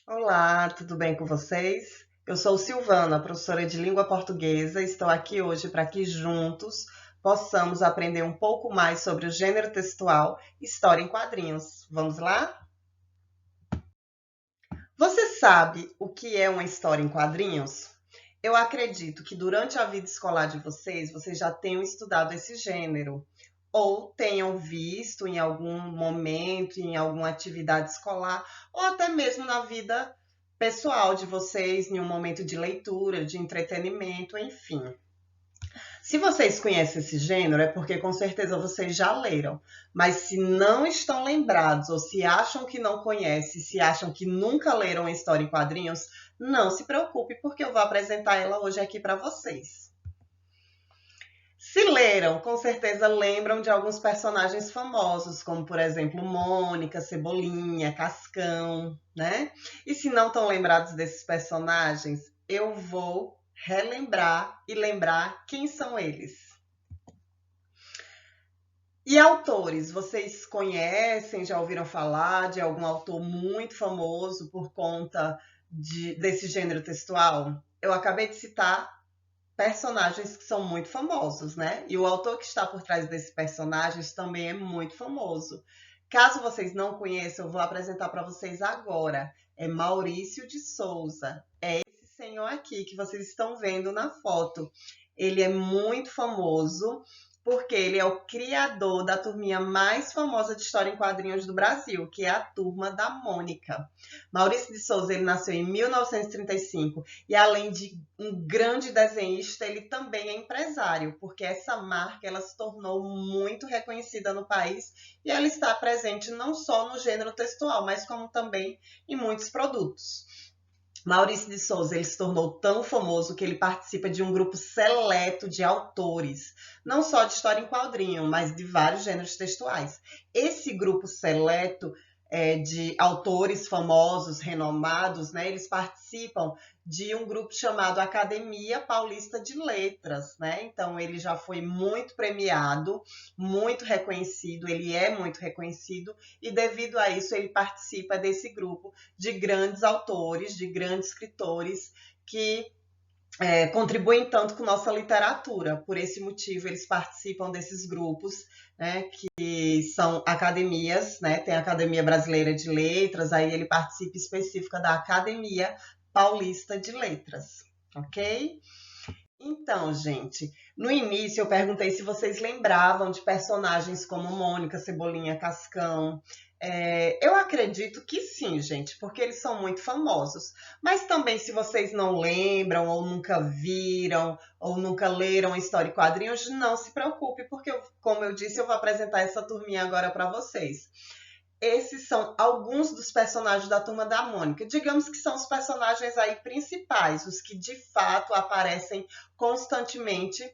Olá, tudo bem com vocês? Eu sou Silvana, professora de língua portuguesa. Estou aqui hoje para que juntos possamos aprender um pouco mais sobre o gênero textual História em Quadrinhos. Vamos lá? Você sabe o que é uma história em quadrinhos? Eu acredito que durante a vida escolar de vocês já tenham estudado esse gênero, ou tenham visto em algum momento, em alguma atividade escolar, ou até mesmo na vida pessoal de vocês, em um momento de leitura, de entretenimento, enfim. Se vocês conhecem esse gênero, é porque com certeza vocês já leram. Mas se não estão lembrados, ou se acham que não conhecem, se acham que nunca leram a história em quadrinhos, não se preocupe, porque eu vou apresentar ela hoje aqui para vocês. Se leram, com certeza lembram de alguns personagens famosos, como por exemplo Mônica, Cebolinha, Cascão, né? E se não estão lembrados desses personagens, eu vou relembrar e lembrar quem são eles. E autores, vocês conhecem, já ouviram falar de algum autor muito famoso por conta desse gênero textual? Eu acabei de citar personagens que são muito famosos, né? E o autor que está por trás desses personagens também é muito famoso. Caso vocês não conheçam, eu vou apresentar para vocês agora. É Maurício de Souza. É esse senhor aqui que vocês estão vendo na foto. Ele é muito famoso porque ele é o criador da turminha mais famosa de história em quadrinhos do Brasil, que é a Turma da Mônica. Maurício de Souza, ele nasceu em 1935 e além de um grande desenhista, ele também é empresário, porque essa marca ela se tornou muito reconhecida no país e ela está presente não só no gênero textual, mas como também em muitos produtos. Maurício de Souza ele se tornou tão famoso que ele participa de um grupo seleto de autores, não só de história em quadrinho, mas de vários gêneros textuais. Esse grupo seleto de autores famosos, renomados, né, eles participam de um grupo chamado Academia Paulista de Letras, né? Então ele já foi muito premiado, muito reconhecido, ele é muito reconhecido e devido a isso ele participa desse grupo de grandes autores, de grandes escritores que contribuem tanto com nossa literatura. Por esse motivo, eles participam desses grupos, né, que são academias, né? Tem a Academia Brasileira de Letras, aí ele participa específica da Academia Paulista de Letras, ok? Então, gente, no início eu perguntei se vocês lembravam de personagens como Mônica, Cebolinha, Cascão. Eu acredito que sim, gente, porque eles são muito famosos. Mas também, se vocês não lembram, ou nunca viram, ou nunca leram a história e quadrinhos, não se preocupe, porque, como eu disse, eu vou apresentar essa turminha agora para vocês. Esses são alguns dos personagens da Turma da Mônica. Digamos que são os personagens aí principais, os que de fato aparecem constantemente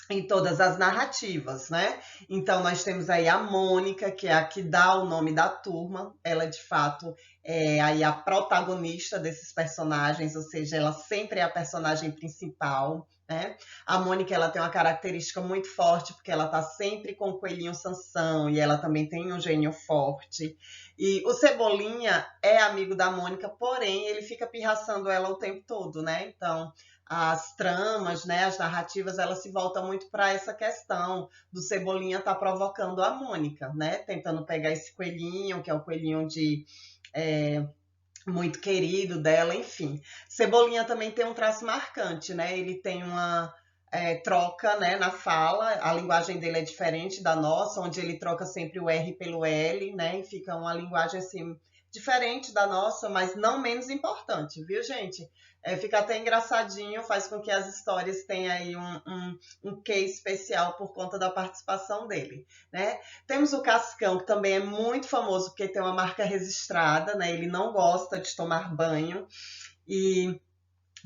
em todas as narrativas, né? Então nós temos aí a Mônica, que é a que dá o nome da turma. Ela de fato é aí a protagonista desses personagens, ou seja, ela sempre é a personagem principal, né? A Mônica ela tem uma característica muito forte porque ela tá sempre com o coelhinho Sansão e ela também tem um gênio forte. E o Cebolinha é amigo da Mônica, porém ele fica pirraçando ela o tempo todo, né? Então as tramas, né, as narrativas, elas se voltam muito para essa questão do Cebolinha estar provocando a Mônica, né, tentando pegar esse coelhinho, que é o coelhinho de muito querido dela, enfim. Cebolinha também tem um traço marcante, né, ele tem uma troca, né, na fala, a linguagem dele é diferente da nossa, onde ele troca sempre o R pelo L, né, e fica uma linguagem assim diferente da nossa, mas não menos importante, viu, gente? Fica até engraçadinho, faz com que as histórias tenham aí um quê especial por conta da participação dele, né? Temos o Cascão, que também é muito famoso porque tem uma marca registrada, né? Ele não gosta de tomar banho e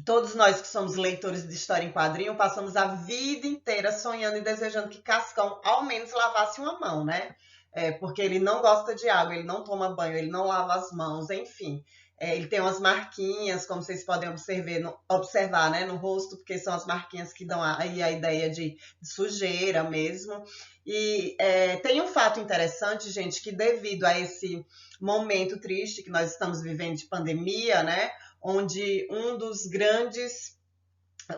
todos nós que somos leitores de história em quadrinho passamos a vida inteira sonhando e desejando que Cascão ao menos lavasse uma mão, né? porque ele não gosta de água, ele não toma banho, ele não lava as mãos, enfim. Ele tem umas marquinhas, como vocês podem observar, né, no rosto, porque são as marquinhas que dão aí a ideia de sujeira mesmo. E tem um fato interessante, gente, que devido a esse momento triste que nós estamos vivendo de pandemia, né, onde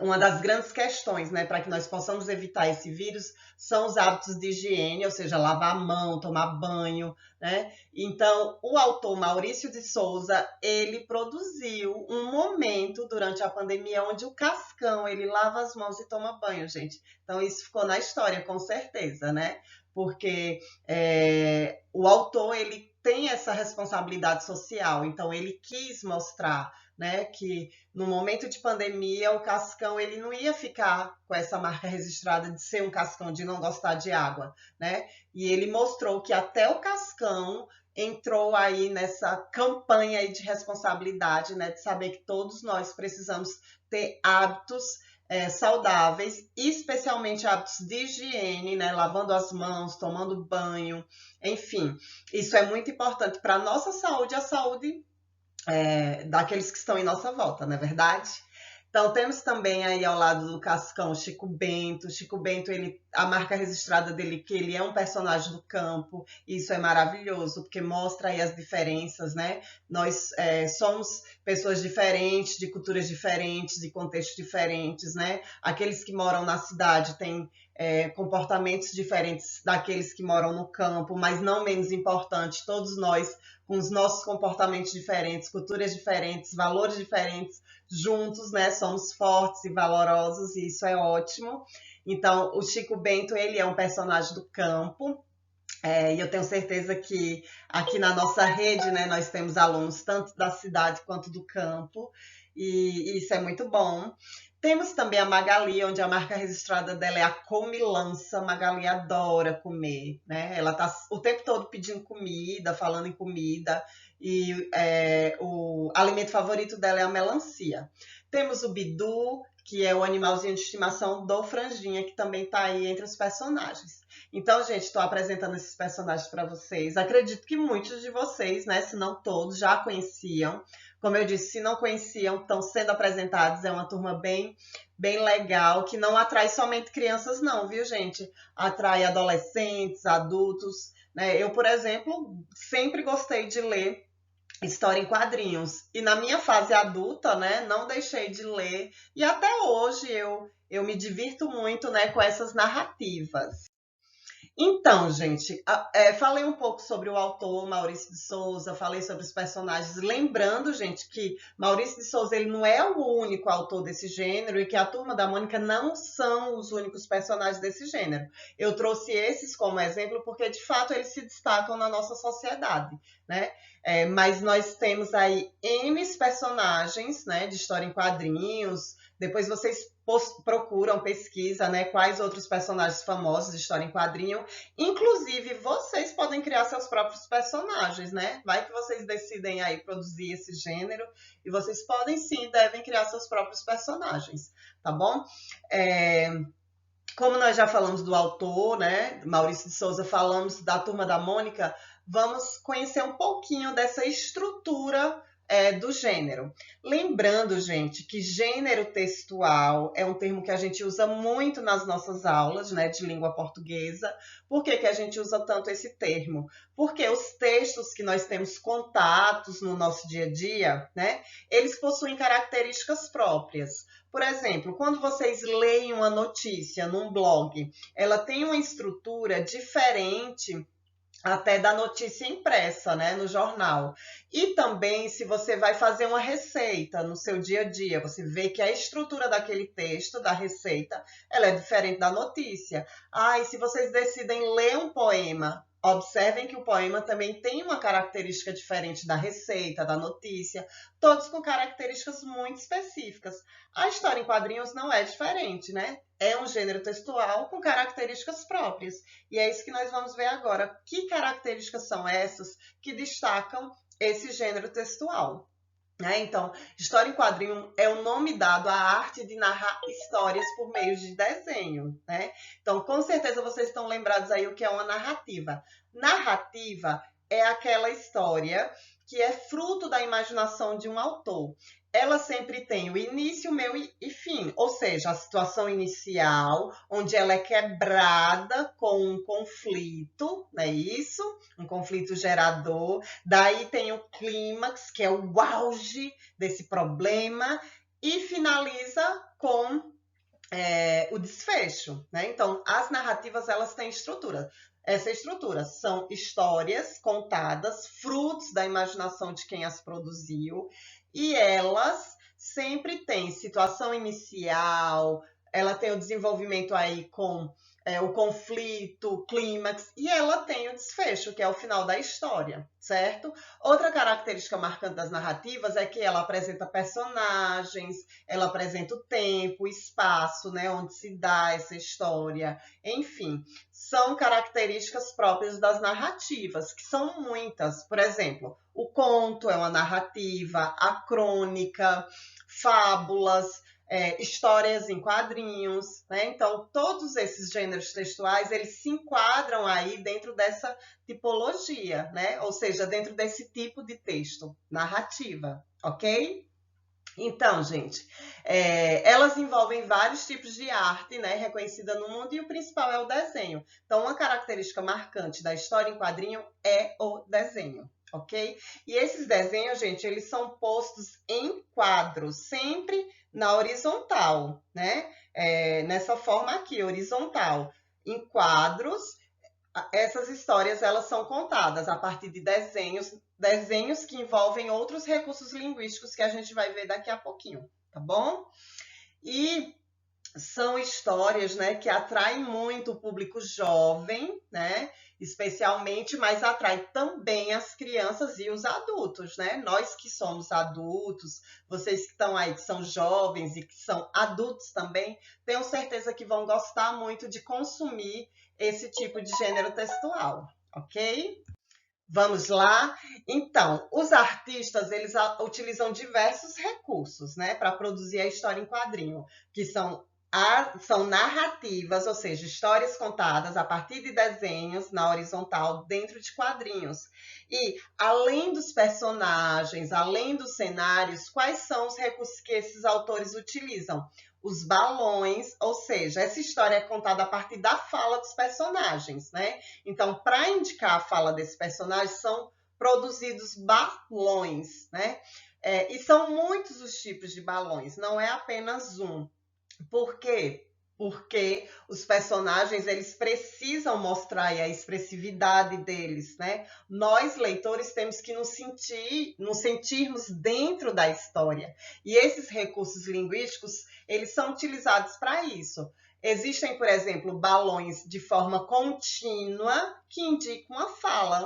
uma das grandes questões, né, para que nós possamos evitar esse vírus são os hábitos de higiene, ou seja, lavar a mão, tomar banho, né? Então, o autor Maurício de Souza, ele produziu um momento durante a pandemia onde o Cascão, ele lava as mãos e toma banho, gente. Então, isso ficou na história, com certeza, né? Porque o autor, ele tem essa responsabilidade social, então ele quis mostrar, né, que no momento de pandemia o Cascão ele não ia ficar com essa marca registrada de ser um Cascão, de não gostar de água, né? E ele mostrou que até o Cascão entrou aí nessa campanha aí de responsabilidade, né, de saber que todos nós precisamos ter hábitos saudáveis, especialmente hábitos de higiene, né, lavando as mãos, tomando banho, enfim, isso é muito importante para a nossa saúde, a saúde daqueles que estão em nossa volta, não é verdade? Então, temos também aí ao lado do Cascão Chico Bento. Chico Bento, a marca registrada dele, que ele é um personagem do campo. Isso é maravilhoso, porque mostra aí as diferenças, né? Nós somos pessoas diferentes, de culturas diferentes, de contextos diferentes, né? Aqueles que moram na cidade têm comportamentos diferentes daqueles que moram no campo, mas não menos importante, todos nós com os nossos comportamentos diferentes, culturas diferentes, valores diferentes, juntos, né, somos fortes e valorosos, e isso é ótimo. Então, o Chico Bento, ele é um personagem do campo, e eu tenho certeza que aqui na nossa rede, né, nós temos alunos tanto da cidade quanto do campo, e isso é muito bom. Temos também a Magali, onde a marca registrada dela é a Comilança. Magali adora comer, né? Ela tá o tempo todo pedindo comida, falando em comida, e o alimento favorito dela é a melancia. Temos o Bidu, que é o animalzinho de estimação do Franjinha, que também está aí entre os personagens. Então, gente, estou apresentando esses personagens para vocês. Acredito que muitos de vocês, né, se não todos, já conheciam. Como eu disse, se não conheciam, estão sendo apresentados. É uma turma bem, bem legal, que não atrai somente crianças, não, viu, gente? Atrai adolescentes, adultos, né? Eu, por exemplo, sempre gostei de ler história em quadrinhos. E na minha fase adulta, né, não deixei de ler. E até hoje eu me divirto muito, né, com essas narrativas. Então, gente, falei um pouco sobre o autor Maurício de Souza, falei sobre os personagens, lembrando, gente, que Maurício de Souza ele não é o único autor desse gênero e que a Turma da Mônica não são os únicos personagens desse gênero. Eu trouxe esses como exemplo porque, de fato, eles se destacam na nossa sociedade, né? Mas nós temos aí N personagens, né, de história em quadrinhos. Depois vocês procuram, pesquisa, né, quais outros personagens famosos de história em quadrinho. Inclusive, vocês podem criar seus próprios personagens, né? Vai que vocês decidem aí produzir esse gênero e vocês podem sim, devem criar seus próprios personagens, tá bom? Como nós já falamos do autor, né, Maurício de Souza, falamos da Turma da Mônica, vamos conhecer um pouquinho dessa estrutura do gênero. Lembrando, gente, que gênero textual é um termo que a gente usa muito nas nossas aulas, né, de língua portuguesa. Por que a gente usa tanto esse termo? Porque os textos que nós temos contatos no nosso dia a dia, né, eles possuem características próprias. Por exemplo, quando vocês leem uma notícia num blog, ela tem uma estrutura diferente até da notícia impressa, né, no jornal. E também, se você vai fazer uma receita no seu dia a dia, você vê que a estrutura daquele texto, da receita, ela é diferente da notícia. E se vocês decidem ler um poema, observem que o poema também tem uma característica diferente da receita, da notícia, todos com características muito específicas. A história em quadrinhos não é diferente, né? É um gênero textual com características próprias. E é isso que nós vamos ver agora. Que características são essas que destacam esse gênero textual? né? Então, história em quadrinho é o nome dado à arte de narrar histórias por meio de desenho, né? Então, com certeza vocês estão lembrados aí o que é uma narrativa. Narrativa é aquela história que é fruto da imaginação de um autor. Ela sempre tem o início, meio e fim, ou seja, a situação inicial, onde ela é quebrada com um conflito, não é isso? Um conflito gerador. Daí tem o clímax, que é o auge desse problema, e finaliza com o desfecho, né? Então, as narrativas, elas têm estrutura. Essa estrutura são histórias contadas, frutos da imaginação de quem as produziu, e elas sempre têm situação inicial, ela tem o desenvolvimento aí com o conflito, o clímax, e ela tem o desfecho, que é o final da história, certo? Outra característica marcante das narrativas é que ela apresenta personagens, ela apresenta o tempo, o espaço, né, onde se dá essa história, enfim, são características próprias das narrativas, que são muitas. Por exemplo, o conto é uma narrativa, a crônica, fábulas, histórias em quadrinhos, né? Então, todos esses gêneros textuais, eles se enquadram aí dentro dessa tipologia, né? Ou seja, dentro desse tipo de texto, narrativa, ok? Então, gente, elas envolvem vários tipos de arte, né, reconhecida no mundo, e o principal é o desenho. Então, uma característica marcante da história em quadrinho é o desenho, ok? E esses desenhos, gente, eles são postos em quadros, sempre na horizontal, né? Nessa forma aqui, horizontal, em quadros. Essas histórias, elas são contadas a partir de desenhos que envolvem outros recursos linguísticos que a gente vai ver daqui a pouquinho, tá bom? E são histórias, né, que atraem muito o público jovem, né, especialmente, mas atrai também as crianças e os adultos, né? Nós que somos adultos, vocês que estão aí, que são jovens e que são adultos também, tenho certeza que vão gostar muito de consumir esse tipo de gênero textual, ok? Vamos lá? Então, os artistas, eles utilizam diversos recursos, né, para produzir a história em quadrinho, que são narrativas, ou seja, histórias contadas a partir de desenhos na horizontal dentro de quadrinhos. E, além dos personagens, além dos cenários, quais são os recursos que esses autores utilizam? Os balões, ou seja, essa história é contada a partir da fala dos personagens, né? Então, para indicar a fala desse personagem, são produzidos balões, né? E são muitos os tipos de balões, não é apenas um. Por quê? Porque os personagens, eles precisam mostrar a expressividade deles, né? Nós, leitores, temos que nos sentirmos dentro da história. E esses recursos linguísticos, eles são utilizados para isso. Existem, por exemplo, balões de forma contínua que indicam uma fala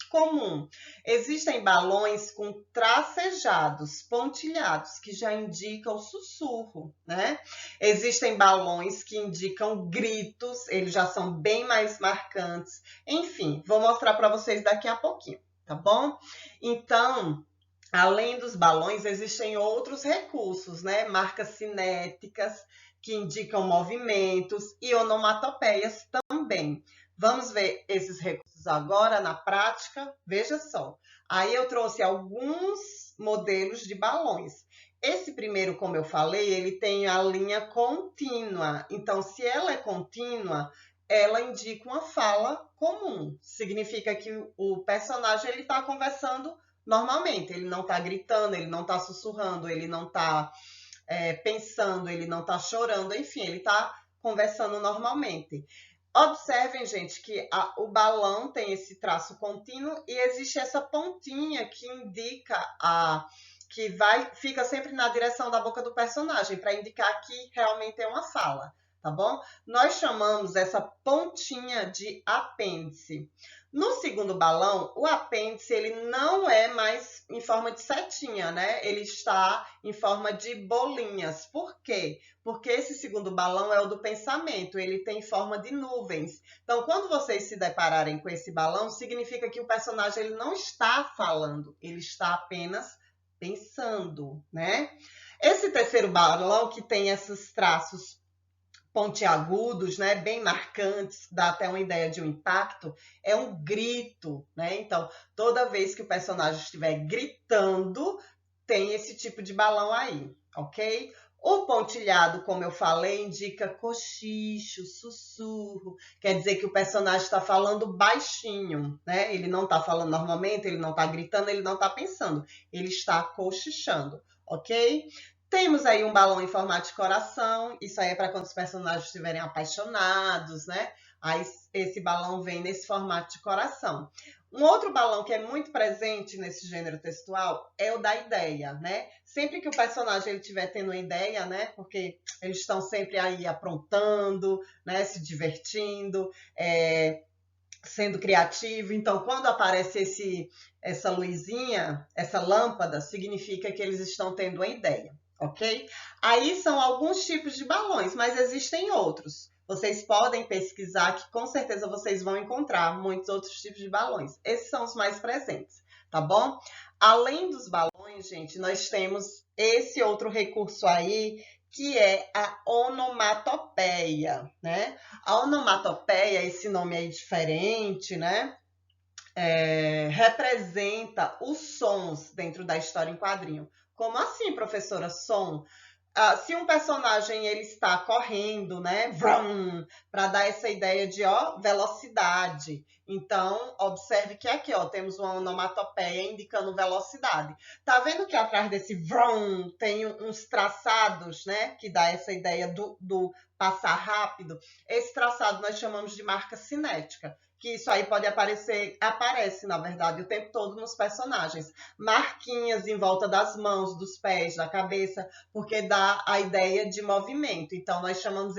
comum. Existem balões com tracejados, pontilhados, que já indicam o sussurro, né? Existem balões que indicam gritos, eles já são bem mais marcantes. Enfim, vou mostrar para vocês daqui a pouquinho, tá bom? Então, além dos balões, existem outros recursos, né? Marcas cinéticas, que indicam movimentos, e onomatopeias também. Vamos ver esses recursos agora na prática? Veja só. Aí eu trouxe alguns modelos de balões. Esse primeiro, como eu falei, ele tem a linha contínua. Então, se ela é contínua, ela indica uma fala comum. Significa que o personagem está conversando normalmente. Ele não está gritando, ele não está sussurrando, ele não está pensando, ele não está chorando, enfim, ele está conversando normalmente. Observem, gente, que o balão tem esse traço contínuo e existe essa pontinha que indica fica sempre na direção da boca do personagem, para indicar que realmente é uma fala, tá bom? Nós chamamos essa pontinha de apêndice. No segundo balão, o apêndice, ele não é mais em forma de setinha, né? Ele está em forma de bolinhas. Por quê? Porque esse segundo balão é o do pensamento, ele tem forma de nuvens. Então, quando vocês se depararem com esse balão, significa que o personagem, ele não está falando, ele está apenas pensando, né? Esse terceiro balão, que tem esses traços pontiagudos, né, bem marcantes, dá até uma ideia de um impacto, é um grito, né? Então, toda vez que o personagem estiver gritando, tem esse tipo de balão aí, ok? O pontilhado, como eu falei, indica cochicho, sussurro, quer dizer que o personagem está falando baixinho, né? Ele não está falando normalmente, ele não está gritando, ele não está pensando, ele está cochichando, ok? Temos aí um balão em formato de coração, isso aí é para quando os personagens estiverem apaixonados, né? Aí esse balão vem nesse formato de coração. Um outro balão que é muito presente nesse gênero textual é o da ideia, né? Sempre que o personagem ele estiver tendo uma ideia, né? Porque eles estão sempre aí aprontando, né? Se divertindo, sendo criativo. Então, quando aparece essa luzinha, essa lâmpada, significa que eles estão tendo uma ideia, ok? Aí são alguns tipos de balões, mas existem outros. Vocês podem pesquisar que com certeza vocês vão encontrar muitos outros tipos de balões. Esses são os mais presentes, tá bom? Além dos balões, gente, nós temos esse outro recurso aí, que é a onomatopeia, né? A onomatopeia, esse nome aí diferente, né? Representa os sons dentro da história em quadrinho. Como assim, professora? Som? Se um personagem ele está correndo, né, para dar essa ideia de velocidade. Então, observe que aqui temos uma onomatopeia indicando velocidade. Tá vendo que atrás desse vrum tem uns traçados, né, que dá essa ideia do passar rápido? Esse traçado nós chamamos de marca cinética, que isso aí pode aparece, na verdade, o tempo todo nos personagens. Marquinhas em volta das mãos, dos pés, da cabeça, porque dá a ideia de movimento. Então, nós chamamos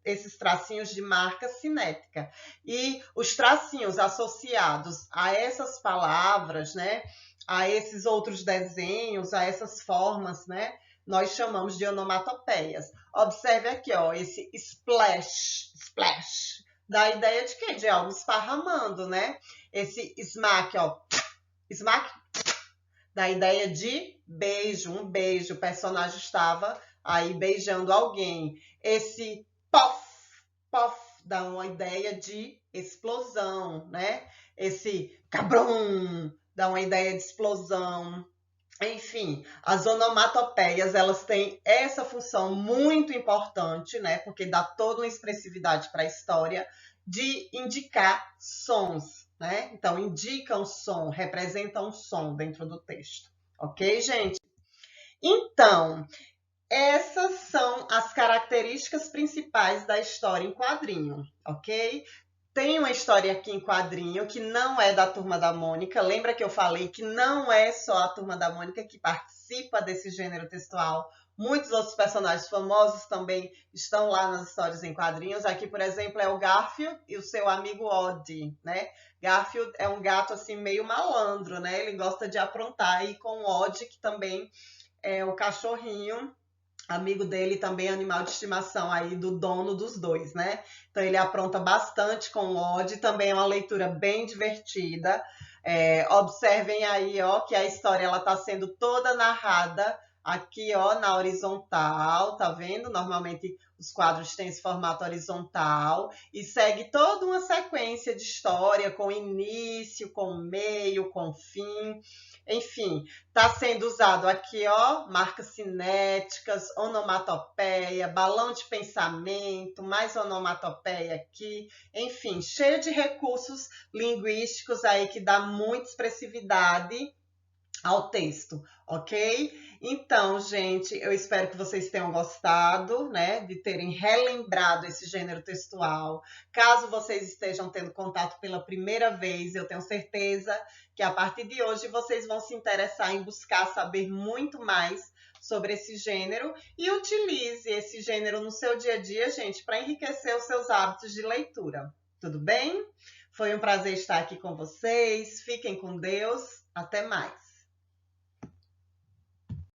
esses tracinhos de marca cinética. E os tracinhos associados a essas palavras, né, a esses outros desenhos, a essas formas, né, nós chamamos de onomatopeias. Observe aqui, esse splash, splash, dá a ideia de quê? De algo esparramando, né? Esse smack, smack, dá a ideia de beijo, um beijo. O personagem estava aí beijando alguém. Esse pof, pof, dá uma ideia de explosão, né? Esse cabrum, dá uma ideia de explosão. Enfim, as onomatopeias, elas têm essa função muito importante, né? Porque dá toda uma expressividade para a história de indicar sons, né? Então, indicam som, representam som dentro do texto. Ok, gente? Então, essas são as características principais da história em quadrinho, ok? Tem uma história aqui em quadrinho que não é da Turma da Mônica. Lembra que eu falei que não é só a Turma da Mônica que participa desse gênero textual? Muitos outros personagens famosos também estão lá nas histórias em quadrinhos. Aqui, por exemplo, é o Garfield e o seu amigo Odd, né? Garfield é um gato assim meio malandro, né? Ele gosta de aprontar. E com o Odd, que também é o cachorrinho amigo dele, também animal de estimação aí do dono dos dois, né? Então ele apronta bastante com o Odd, também é uma leitura bem divertida. Observem aí, que a história ela está sendo toda narrada aqui, na horizontal, tá vendo? Normalmente os quadros têm esse formato horizontal e segue toda uma sequência de história com início, com meio, com fim. Enfim, está sendo usado aqui, marcas cinéticas, onomatopeia, balão de pensamento, mais onomatopeia aqui. Enfim, cheio de recursos linguísticos aí que dá muita expressividade ao texto, ok? Então, gente, eu espero que vocês tenham gostado, né, de terem relembrado esse gênero textual. Caso vocês estejam tendo contato pela primeira vez, eu tenho certeza que a partir de hoje vocês vão se interessar em buscar saber muito mais sobre esse gênero e utilize esse gênero no seu dia a dia, gente, para enriquecer os seus hábitos de leitura. Tudo bem? Foi um prazer estar aqui com vocês. Fiquem com Deus. Até mais.